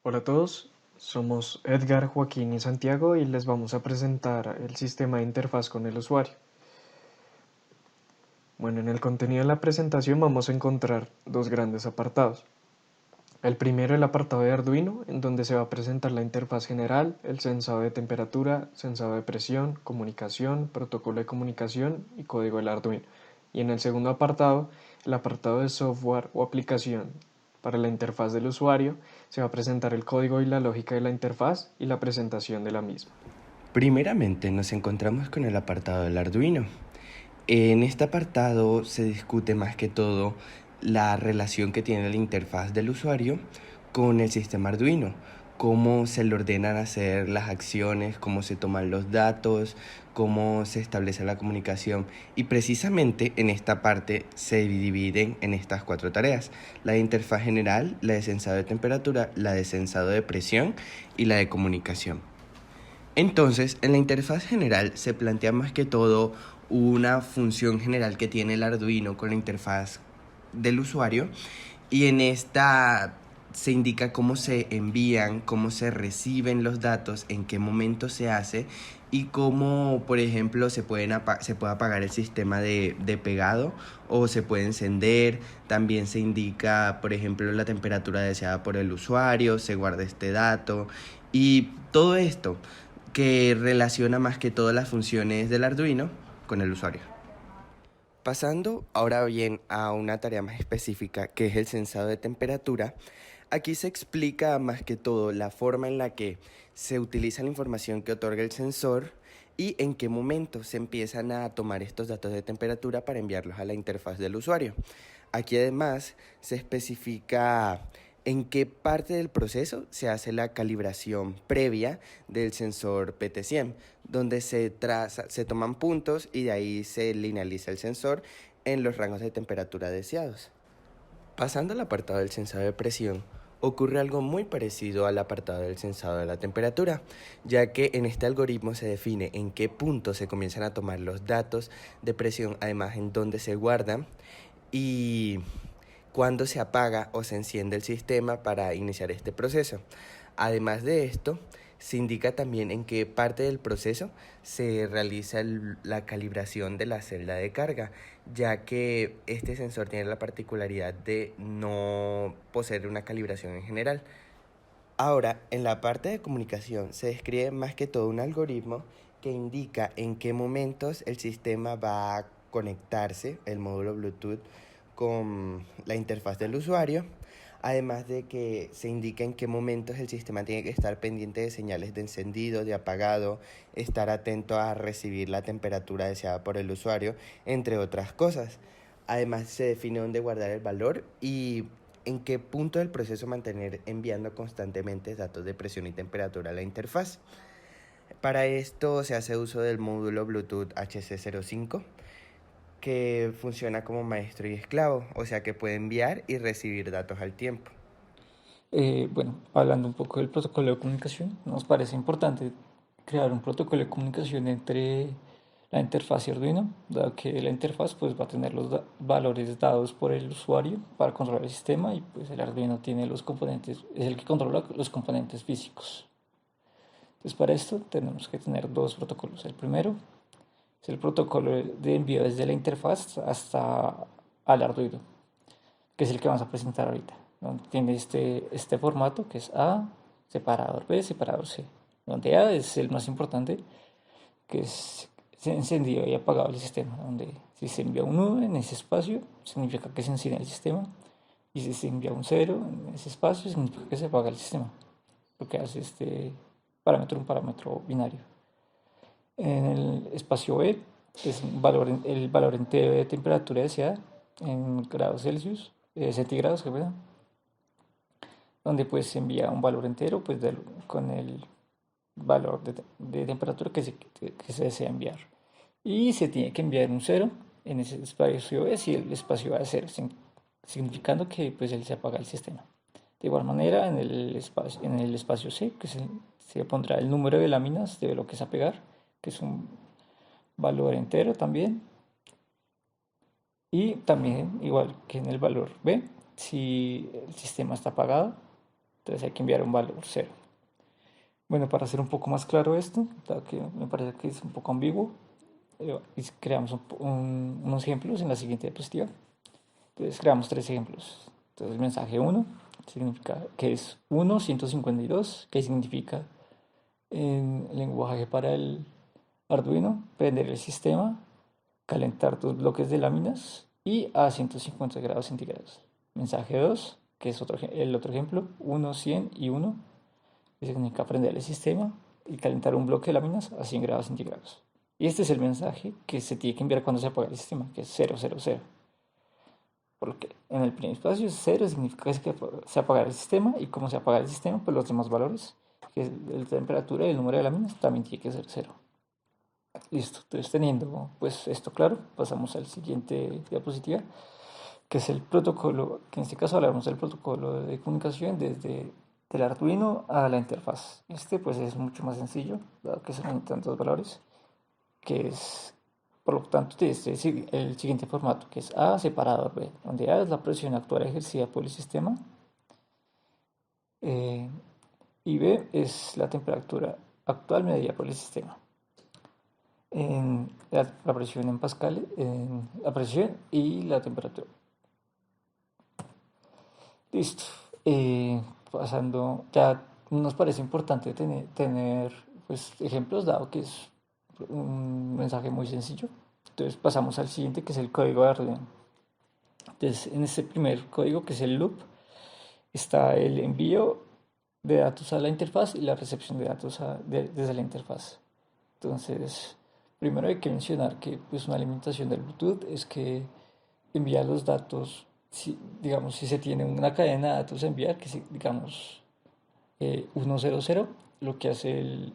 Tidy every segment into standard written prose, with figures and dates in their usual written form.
Hola a todos, somos Edgar, Joaquín y Santiago y les vamos a presentar el sistema de interfaz con el usuario. Bueno, en el contenido de la presentación vamos a encontrar dos grandes apartados. El primero, el apartado de Arduino, en donde se va a presentar la interfaz general, el sensado de temperatura, sensado de presión, comunicación, protocolo de comunicación y código del Arduino. Y en el segundo apartado, el apartado de software o aplicación. Para la interfaz del usuario, se va a presentar el código y la lógica de la interfaz y la presentación de la misma. Primeramente nos encontramos con el apartado del Arduino. En este apartado se discute más que todo la relación que tiene la interfaz del usuario con el sistema Arduino, cómo se le ordenan hacer las acciones, cómo se toman los datos, cómo se establece la comunicación. Y precisamente en esta parte se dividen en estas cuatro tareas: la de interfaz general, la de sensado de temperatura, la de sensado de presión y la de comunicación. Entonces, en la interfaz general se plantea más que todo una función general que tiene el Arduino con la interfaz del usuario, y en esta se indica cómo se envían, cómo se reciben los datos, en qué momento se hace y cómo, por ejemplo, se puede apagar el sistema de pegado o se puede encender. También se indica, por ejemplo, la temperatura deseada por el usuario, se guarda este dato y todo esto que relaciona más que todas las funciones del Arduino con el usuario. Pasando ahora bien a una tarea más específica, que es el sensado de temperatura, aquí se explica más que todo la forma en la que se utiliza la información que otorga el sensor y en qué momento se empiezan a tomar estos datos de temperatura para enviarlos a la interfaz del usuario. Aquí además se especifica en qué parte del proceso se hace la calibración previa del sensor PT100, donde se toman puntos y de ahí se linealiza el sensor en los rangos de temperatura deseados. Pasando al apartado del sensado de presión, ocurre algo muy parecido al apartado del sensado de la temperatura, ya que en este algoritmo se define en qué punto se comienzan a tomar los datos de presión, además en dónde se guardan y cuándo se apaga o se enciende el sistema para iniciar este proceso. Además de esto, se indica también en qué parte del proceso se realiza la calibración de la celda de carga, ya que este sensor tiene la particularidad de no poseer una calibración en general. Ahora, en la parte de comunicación se describe más que todo un algoritmo que indica en qué momentos el sistema va a conectarse, el módulo Bluetooth, con la interfaz del usuario, además de que se indica en qué momentos el sistema tiene que estar pendiente de señales de encendido, de apagado, estar atento a recibir la temperatura deseada por el usuario, entre otras cosas. Además se define dónde guardar el valor y en qué punto del proceso mantener enviando constantemente datos de presión y temperatura a la interfaz. Para esto se hace uso del módulo Bluetooth HC05, que funciona como maestro y esclavo, o sea que puede enviar y recibir datos al tiempo. Bueno, hablando un poco del protocolo de comunicación, nos parece importante crear un protocolo de comunicación entre la interfaz y Arduino, dado que la interfaz pues, va a tener los valores dados por el usuario para controlar el sistema y pues el Arduino tiene los componentes, es el que controla los componentes físicos. Entonces para esto tenemos que tener dos protocolos. El primero es el protocolo de envío desde la interfaz hasta al Arduino, que es el que vamos a presentar ahorita, donde tiene este formato que es A, separador B, separador C, donde A es el más importante, que es encendido y apagado el sistema, donde si se envía un 1 en ese espacio, significa que se enciende el sistema, y si se envía un 0 en ese espacio, significa que se apaga el sistema, lo que hace este parámetro un parámetro binario. En el espacio B es el valor entero de temperatura deseada en grados Celsius, centígrados, donde pues se envía un valor entero pues con el valor de temperatura que se desea enviar. Y se tiene que enviar un cero en ese espacio B si el espacio va a cero, significando que pues se apaga el sistema. De igual manera, en el espacio C, se pondrá el número de láminas de lo que es a pegar, que es un valor entero también. Y también, igual que en el valor B, si el sistema está apagado, Entonces hay que enviar un valor 0. Bueno, para hacer un poco más claro esto, dado que me parece que es un poco ambiguo, y creamos unos ejemplos en la siguiente diapositiva. Entonces creamos 3 ejemplos. Entonces el mensaje 1 significa que es 1.152, que significa en lenguaje para el Arduino, prender el sistema, calentar 2 bloques de láminas y a 150 grados centígrados. Mensaje 2, que es el otro ejemplo, 1, 100 y 1, que significa prender el sistema y calentar un bloque de láminas a 100 grados centígrados. Y este es el mensaje que se tiene que enviar cuando se apaga el sistema, que es 000. Por lo que en el primer espacio 0 significa que se apaga el sistema, y como se apaga el sistema, pues los demás valores, que es la temperatura y el número de láminas, también tiene que ser 0. Listo, entonces teniendo pues esto claro, pasamos al siguiente diapositiva, que es el protocolo, que en este caso hablamos del protocolo de comunicación desde el Arduino a la interfaz. Este pues es mucho más sencillo, dado que se necesitan 2 valores, que es, por lo tanto, el siguiente formato, que es A separador B, donde A es la presión actual ejercida por el sistema, y B es la temperatura actual medida por el sistema. La presión en pascal, la presión y la temperatura. Listo. Pasando, ya nos parece importante tener pues, ejemplos, dado que es un mensaje muy sencillo. Entonces pasamos al siguiente, que es el código de Arduino. Entonces en este primer código, que es el loop, está el envío de datos a la interfaz y la recepción de datos desde la interfaz. Entonces, primero hay que mencionar que pues, una limitación del Bluetooth es que envía los datos, digamos, si se tiene una cadena de datos a enviar, que digamos 100, lo que hace el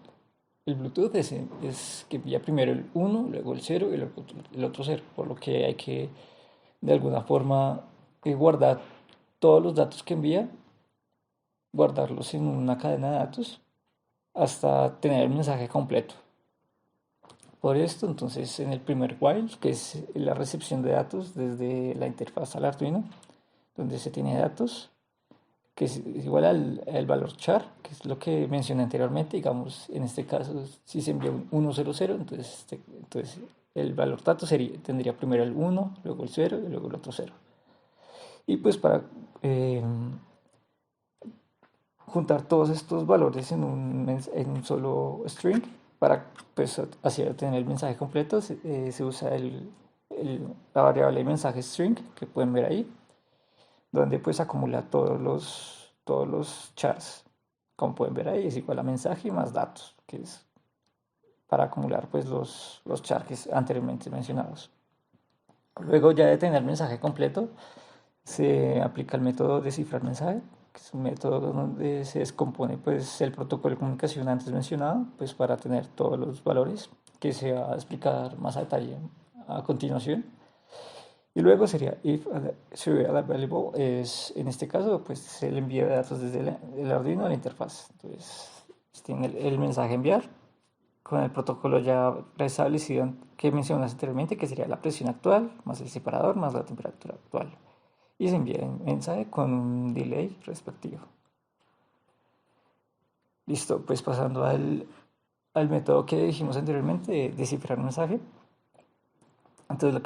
Bluetooth es que envía primero el 1, luego el 0 y luego el otro 0, por lo que hay que de alguna forma guardar todos los datos que envía, guardarlos en una cadena de datos hasta tener el mensaje completo. Por esto, entonces, en el primer while, que es la recepción de datos desde la interfaz al Arduino, donde se tiene datos, que es igual al valor char, que es lo que mencioné anteriormente. Digamos, en este caso, si se envía un 100, entonces el valor datos tendría primero el 1, luego el 0 y luego el otro 0. Y pues para juntar todos estos valores en un solo string, para pues, así obtener el mensaje completo, se usa la variable mensaje string, que pueden ver ahí, donde pues acumula todos los chars. Como pueden ver ahí, es igual a mensaje más datos, que es para acumular pues los chars anteriormente mencionados. Luego, ya de tener el mensaje completo, se aplica el método de cifrar mensaje, que es un método donde se descompone pues, el protocolo de comunicación antes mencionado, pues, para tener todos los valores, que se va a explicar más a detalle a continuación. Y luego sería if serial available, es en este caso pues el envío de datos desde el Arduino a la interfaz. Entonces tiene el mensaje enviar con el protocolo ya preestablecido que mencionas anteriormente, que sería la presión actual más el separador más la temperatura actual, y se envía el mensaje con un delay respectivo. Listo, pues pasando al método que dijimos anteriormente de descifrar mensaje. Entonces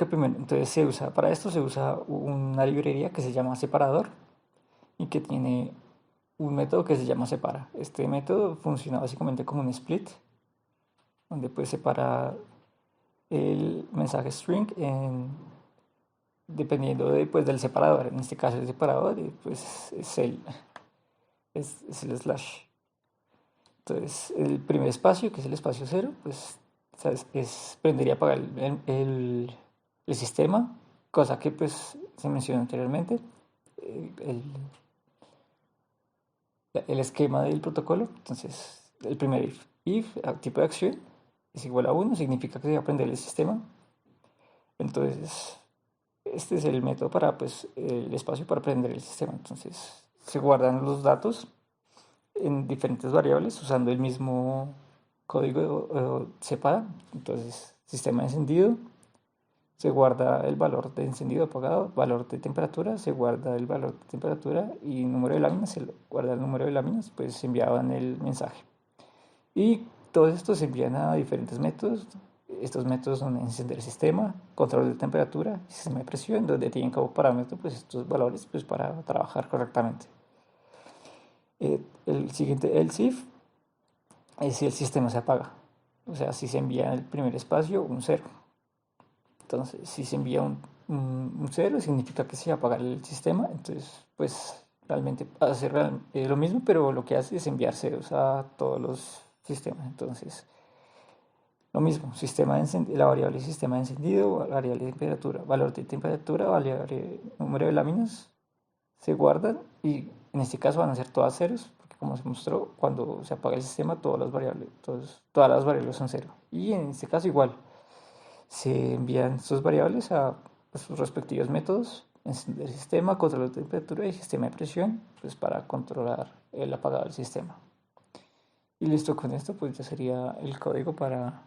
para esto se usa una librería que se llama separador y que tiene un método que se llama separa. Este método funciona básicamente como un split, donde pues separa el mensaje string dependiendo del separador. En este caso el separador pues es el slash. Entonces el primer espacio, que es el espacio 0, pues prender y apagar el sistema, cosa que pues se mencionó anteriormente. El esquema del protocolo. Entonces el primer if tipo de acción es igual a 1, significa que se va a prender el sistema. Entonces este es el método para pues el espacio para prender el sistema. Entonces se guardan los datos en diferentes variables usando el mismo código separa. Entonces sistema encendido, se guarda el valor de encendido apagado, valor de temperatura, se guarda el valor de temperatura y número de láminas, se guarda el número de láminas, pues se enviaban el mensaje. Y todos estos se envían a diferentes métodos. Estos métodos son encender el sistema, control de temperatura y sistema de presión, donde tienen como parámetro pues, estos valores pues, para trabajar correctamente. El siguiente, el SIF, es si el sistema se apaga. O sea, si se envía en el primer espacio un cero. Entonces, si se envía un cero, significa que se va a apagar el sistema. Entonces, pues realmente hace lo mismo, pero lo que hace es enviar ceros a todos los sistemas. Entonces, lo mismo, la variable sistema de encendido, variable de temperatura, valor de temperatura, variable número de láminas, se guardan y en este caso van a ser todas ceros, porque como se mostró, cuando se apaga el sistema, todas las variables son cero. Y en este caso igual, se envían sus variables a sus respectivos métodos, encender el sistema, control de temperatura y sistema de presión, pues para controlar el apagado del sistema. Y listo, con esto pues ya sería el código para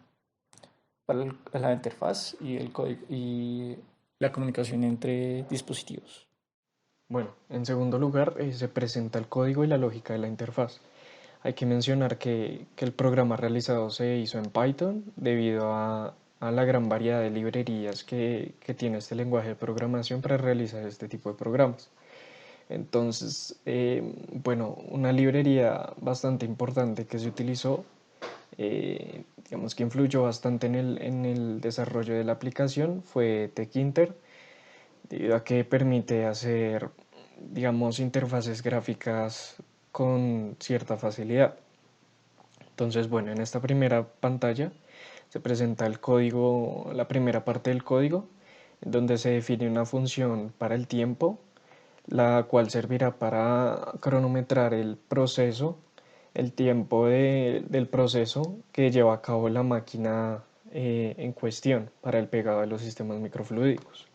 la interfaz y el código y la comunicación entre dispositivos. Bueno, en segundo lugar, se presenta el código y la lógica de la interfaz. Hay que mencionar que el programa realizado se hizo en Python debido a la gran variedad de librerías que tiene este lenguaje de programación para realizar este tipo de programas. Entonces, bueno, una librería bastante importante que se utilizó, digamos que influyó bastante en el desarrollo de la aplicación, fue Tkinter, debido a que permite hacer, digamos, interfaces gráficas con cierta facilidad. Entonces, bueno, en esta primera pantalla se presenta el código, la primera parte del código, donde se define una función para el tiempo, la cual servirá para cronometrar el proceso, el tiempo del proceso que lleva a cabo la máquina en cuestión para el pegado de los sistemas microfluídicos.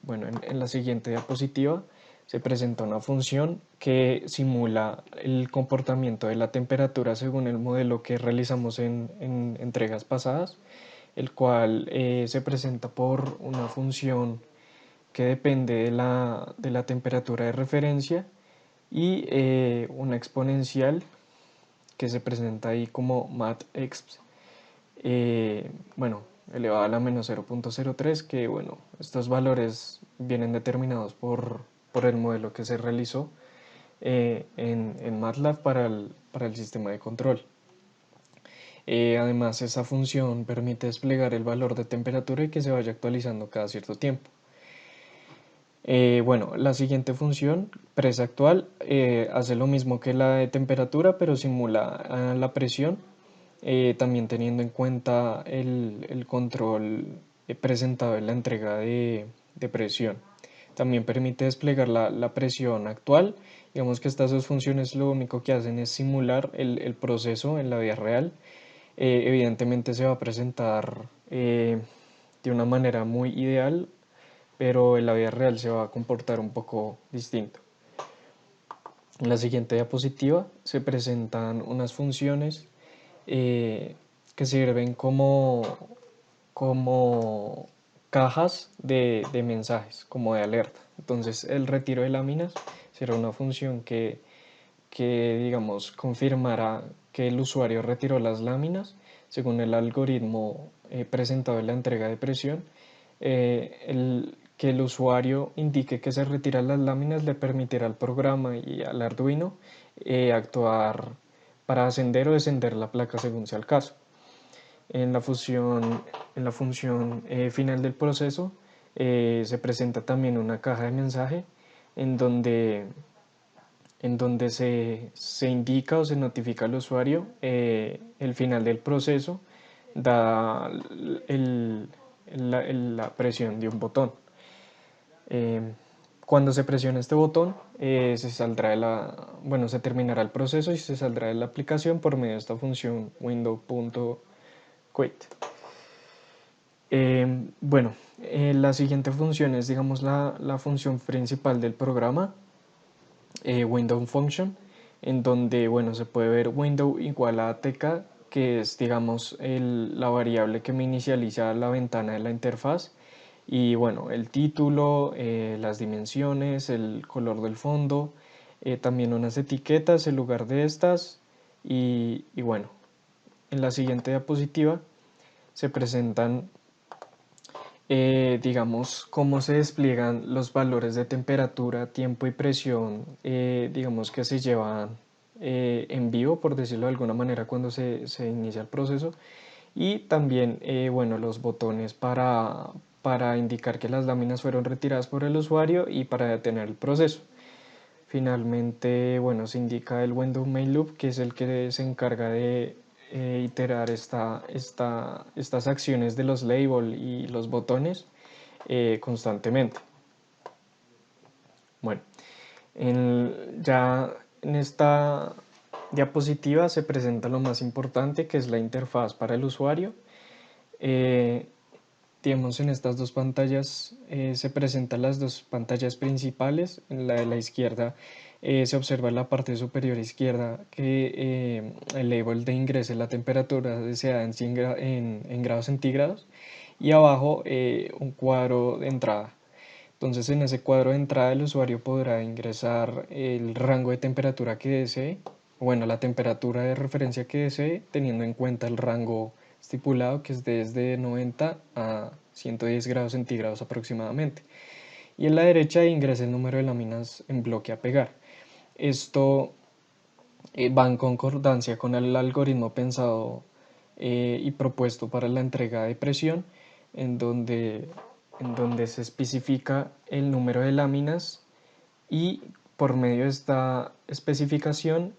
Bueno, en la siguiente diapositiva se presenta una función que simula el comportamiento de la temperatura según el modelo que realizamos en entregas pasadas, el cual se presenta por una función que depende de la temperatura de referencia y una exponencial que se presenta ahí como matexp, bueno, elevada a la menos 0.03, que bueno, estos valores vienen determinados por el modelo que se realizó en MATLAB para el sistema de control. Además, esa función permite desplegar el valor de temperatura y que se vaya actualizando cada cierto tiempo. Bueno, la siguiente función, presa actual, hace lo mismo que la de temperatura, pero simula la presión, también teniendo en cuenta el control presentado en la entrega de presión. También permite desplegar la presión actual. Digamos que estas dos funciones lo único que hacen es simular el proceso en la vida real. Evidentemente se va a presentar de una manera muy ideal, pero en la vida real se va a comportar un poco distinto. En la siguiente diapositiva se presentan unas funciones que sirven como cajas de mensajes, como de alerta. Entonces el retiro de láminas será una función que digamos, confirmará que el usuario retiró las láminas según el algoritmo presentado en la entrega de presión. Que el usuario indique que se retiran las láminas le permitirá al programa y al Arduino actuar para ascender o descender la placa según sea el caso. En la función final del proceso se presenta también una caja de mensaje en donde se indica o se notifica al usuario el final del proceso, da la presión de un botón. Cuando se presiona este botón, se terminará el proceso y se saldrá de la aplicación por medio de esta función window.quit. La siguiente función es, digamos, la función principal del programa, window function, en donde, bueno, se puede ver window igual a tk, que es, digamos, la variable que me inicializa la ventana de la interfaz. Y bueno, el título, las dimensiones, el color del fondo, también unas etiquetas, el lugar de estas. Y bueno, en la siguiente diapositiva se presentan, digamos, cómo se despliegan los valores de temperatura, tiempo y presión, digamos que se llevan en vivo, por decirlo de alguna manera, cuando se inicia el proceso. Y también, bueno, los botones para indicar que las láminas fueron retiradas por el usuario y para detener el proceso. Finalmente, bueno, se indica el window main loop, que es el que se encarga de iterar estas acciones de los labels y los botones constantemente. Bueno, ya en esta diapositiva se presenta lo más importante, que es la interfaz para el usuario. Digamos, en estas dos pantallas se presentan las dos pantallas principales. En la de la izquierda se observa en la parte superior izquierda que el label de ingreso es la temperatura deseada en grados centígrados, y abajo un cuadro de entrada. Entonces, en ese cuadro de entrada el usuario podrá ingresar el rango de temperatura que desee, bueno, la temperatura de referencia que desee, teniendo en cuenta el rango estipulado, que es desde 90 a 110 grados centígrados aproximadamente. Y en la derecha ingresa el número de láminas en bloque a pegar. Esto va en concordancia con el algoritmo pensado y propuesto para la entrega de presión, en donde, se especifica el número de láminas, y por medio de esta especificación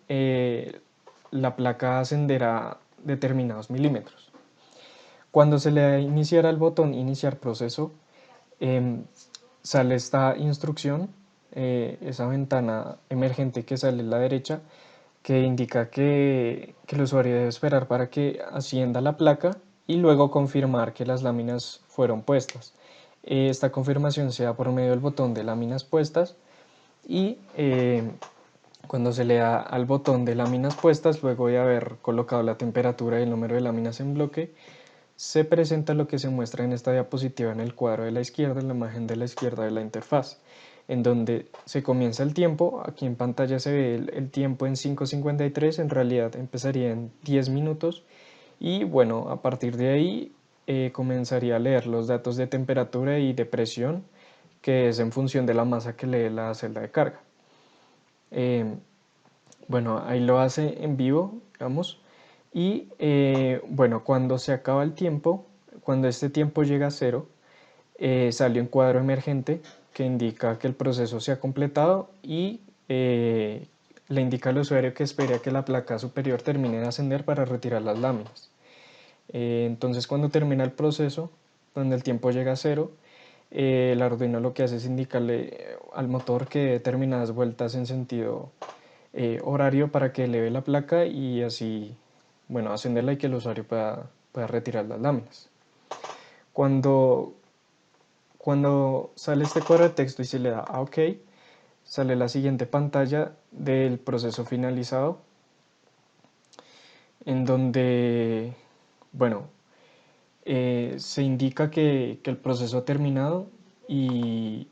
la placa ascenderá determinados milímetros. Cuando se le iniciará el botón iniciar proceso, sale esta instrucción, esa ventana emergente que sale a la derecha, que indica que el usuario debe esperar para que ascienda la placa y luego confirmar que las láminas fueron puestas. Esta confirmación se da por medio del botón de láminas puestas, y cuando se le da al botón de láminas puestas, luego de haber colocado la temperatura y el número de láminas en bloque, se presenta lo que se muestra en esta diapositiva en el cuadro de la izquierda, en la imagen de la izquierda de la interfaz, en donde se comienza el tiempo. Aquí en pantalla se ve el tiempo en 5:53, en realidad empezaría en 10 minutos, y bueno, a partir de ahí comenzaría a leer los datos de temperatura y de presión, que es en función de la masa que lee la celda de carga. Bueno, ahí lo hace en vivo, digamos. Y bueno, cuando se acaba el tiempo, cuando este tiempo llega a cero, sale un cuadro emergente que indica que el proceso se ha completado, y le indica al usuario que espere a que la placa superior termine de ascender para retirar las láminas. Entonces, cuando termina el proceso, donde el tiempo llega a cero, el Arduino lo que hace es indicarle al motor que dé determinadas vueltas en sentido horario para que eleve la placa y así, bueno, ascenderla, y que el usuario pueda retirar las láminas. Cuando sale este cuadro de texto y se le da a OK, sale la siguiente pantalla del proceso finalizado, en donde, bueno, se indica que el proceso ha terminado, y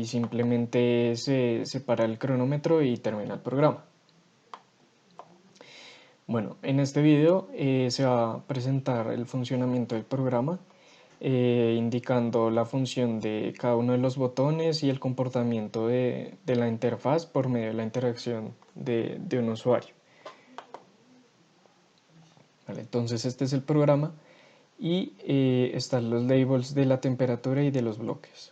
simplemente se para el cronómetro y termina el programa. Bueno, en este video se va a presentar el funcionamiento del programa, indicando la función de cada uno de los botones y el comportamiento de la interfaz por medio de la interacción de un usuario. Vale, entonces este es el programa, y están los labels de la temperatura y de los bloques.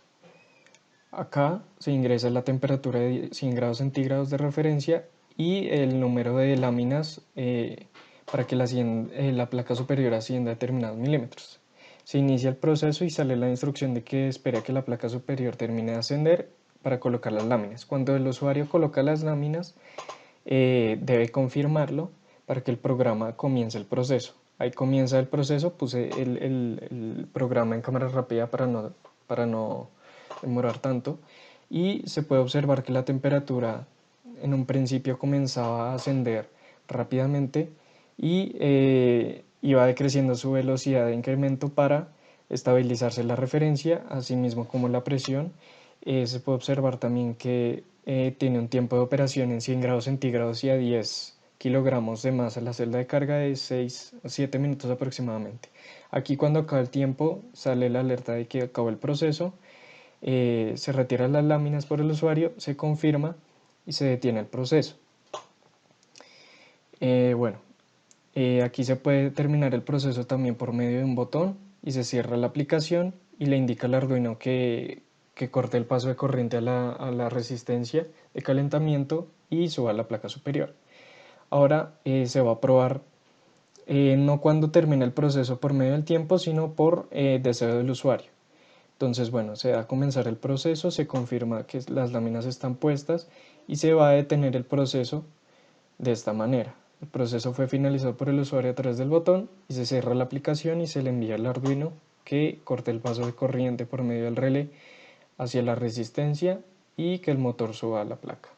Acá se ingresa la temperatura de 100 grados centígrados de referencia y el número de láminas para que la placa superior ascienda a determinados milímetros. Se inicia el proceso y sale la instrucción de que espera que la placa superior termine de ascender para colocar las láminas. Cuando el usuario coloca las láminas, debe confirmarlo para que el programa comience el proceso. Ahí comienza el proceso. Puse el programa en cámara rápida para no demorar tanto, y se puede observar que la temperatura en un principio comenzaba a ascender rápidamente, y va decreciendo su velocidad de incremento para estabilizarse la referencia, así mismo como la presión. Se puede observar también que tiene un tiempo de operación en 100 grados centígrados y a 10 kilogramos de masa la celda de carga de 6 o 7 minutos aproximadamente. Aquí cuando acaba el tiempo sale la alerta de que acabó el proceso, se retiran las láminas por el usuario, se confirma y se detiene el proceso. Bueno, aquí se puede terminar el proceso también por medio de un botón y se cierra la aplicación y le indica al Arduino que corte el paso de corriente a la resistencia de calentamiento y suba a la placa superior. Ahora se va a probar no cuando termine el proceso por medio del tiempo, sino por deseo del usuario. Entonces, bueno, se va a comenzar el proceso, se confirma que las láminas están puestas y se va a detener el proceso de esta manera. El proceso fue finalizado por el usuario a través del botón y se cierra la aplicación y se le envía al Arduino que corte el paso de corriente por medio del relé hacia la resistencia y que el motor suba a la placa.